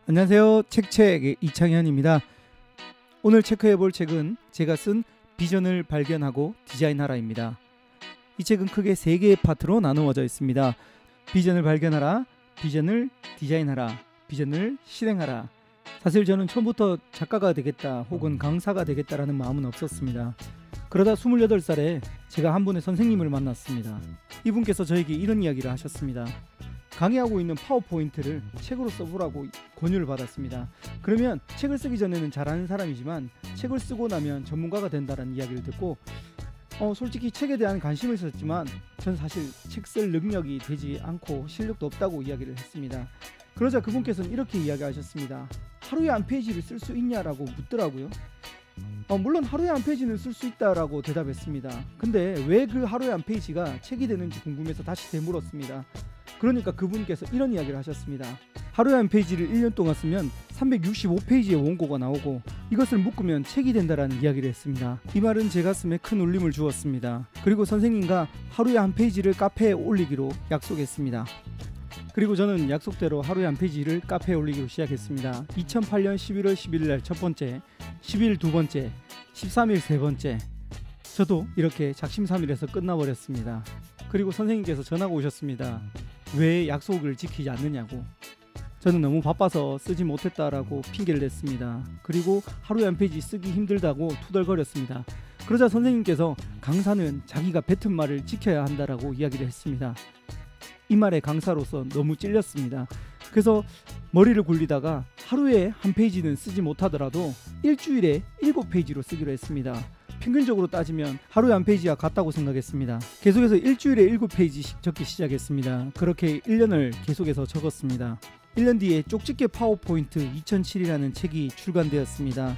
안녕하세요. 책의 이창현입니다. 오늘 체크해볼 책은 제가 쓴 비전을 발견하고 디자인하라입니다. 이 책은 크게 3개의 파트로 나누어져 있습니다. 비전을 발견하라, 비전을 디자인하라, 비전을 실행하라. 사실 저는 처음부터 작가가 되겠다 혹은 강사가 되겠다라는 마음은 없었습니다. 그러다 28살에 제가 한 분의 선생님을 만났습니다. 이분께서 저에게 이런 이야기를 하셨습니다. 강의하고 있는 파워포인트를 책으로 써보라고 권유를 받았습니다. 그러면 책을 쓰기 전에는 잘하는 사람이지만 책을 쓰고 나면 전문가가 된다는 이야기를 듣고 솔직히 책에 대한 관심은 있었지만 전 사실 책 쓸 능력이 되지 않고 실력도 없다고 이야기를 했습니다. 그러자 그분께서는 이렇게 이야기하셨습니다. 하루에 한 페이지를 쓸 수 있냐라고 묻더라고요. 물론 하루에 한 페이지는 쓸 수 있다라고 대답했습니다. 근데 왜 그 하루에 한 페이지가 책이 되는지 궁금해서 다시 되물었습니다. 그러니까 그분께서 이런 이야기를 하셨습니다. 하루에 한 페이지를 1년 동안 쓰면 365페이지의 원고가 나오고 이것을 묶으면 책이 된다라는 이야기를 했습니다. 이 말은 제 가슴에 큰 울림을 주었습니다. 그리고 선생님과 하루에 한 페이지를 카페에 올리기로 약속했습니다. 그리고 저는 약속대로 하루에 한 페이지를 카페에 올리기로 시작했습니다. 2008년 11월 11일 날 첫 번째, 10일 두 번째, 13일 세 번째. 저도 이렇게 작심삼일해서 끝나버렸습니다. 그리고 선생님께서 전화가 오셨습니다. 왜 약속을 지키지 않느냐고. 저는 너무 바빠서 쓰지 못했다라고 핑계를 냈습니다. 그리고 하루에 한 페이지 쓰기 힘들다고 투덜거렸습니다. 그러자 선생님께서 강사는 자기가 뱉은 말을 지켜야 한다라고 이야기를 했습니다. 이 말에 강사로서 너무 찔렸습니다. 그래서 머리를 굴리다가 하루에 한 페이지는 쓰지 못하더라도 일주일에 7페이지로 쓰기로 했습니다. 평균적으로 따지면 하루에 한 페이지와 같다고 생각했습니다. 계속해서 일주일에 7페이지씩 적기 시작했습니다. 그렇게 1년을 계속해서 적었습니다. 1년 뒤에 쪽집게 파워포인트 2007이라는 책이 출간되었습니다.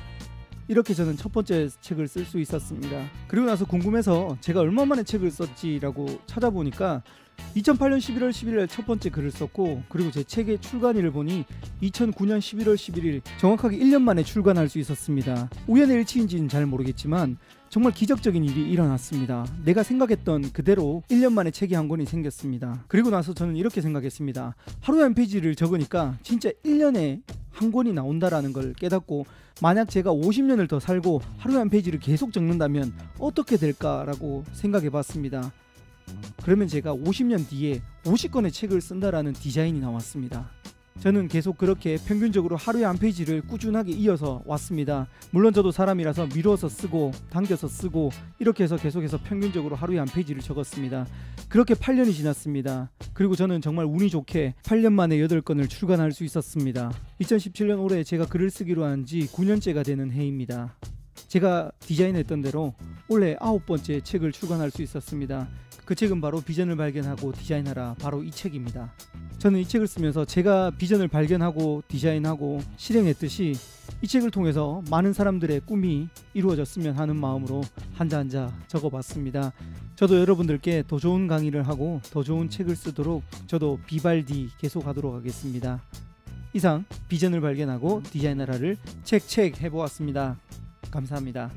이렇게 저는 첫 번째 책을 쓸 수 있었습니다. 그리고 나서 궁금해서 제가 얼마 만에 책을 썼지라고 찾아보니까 2008년 11월 11일 첫 번째 글을 썼고, 그리고 제 책의 출간일을 보니 2009년 11월 11일 정확하게 1년 만에 출간할 수 있었습니다. 우연의 일치인지는 잘 모르겠지만 정말 기적적인 일이 일어났습니다. 내가 생각했던 그대로 1년 만에 책이 한 권이 생겼습니다. 그리고 나서 저는 이렇게 생각했습니다. 하루에 한 페이지를 적으니까 진짜 1년에 한 권이 나온다라는 걸 깨닫고, 만약 제가 50년을 더 살고 하루에 한 페이지를 계속 적는다면 어떻게 될까라고 생각해 봤습니다. 그러면 제가 50년 뒤에 50권의 책을 쓴다라는 디자인이 나왔습니다. 저는 계속 그렇게 평균적으로 하루에 한 페이지를 꾸준하게 이어서 왔습니다. 물론 저도 사람이라서 미뤄서 쓰고 당겨서 쓰고 이렇게 해서 계속해서 평균적으로 하루에 한 페이지를 적었습니다. 그렇게 8년이 지났습니다. 그리고 저는 정말 운이 좋게 8년 만에 8권을 출간할 수 있었습니다. 2017년 올해 제가 글을 쓰기로 한 지 9년째가 되는 해입니다. 제가 디자인했던 대로 올해 9번째 책을 출간할 수 있었습니다. 그 책은 바로 비전을 발견하고 디자인하라, 바로 이 책입니다. 저는 이 책을 쓰면서 제가 비전을 발견하고 디자인하고 실행했듯이 이 책을 통해서 많은 사람들의 꿈이 이루어졌으면 하는 마음으로 한자 한자 적어봤습니다. 저도 여러분들께 더 좋은 강의를 하고 더 좋은 책을 쓰도록 저도 비발디 계속하도록 하겠습니다. 이상 비전을 발견하고 디자인하라를 책 해보았습니다. 감사합니다.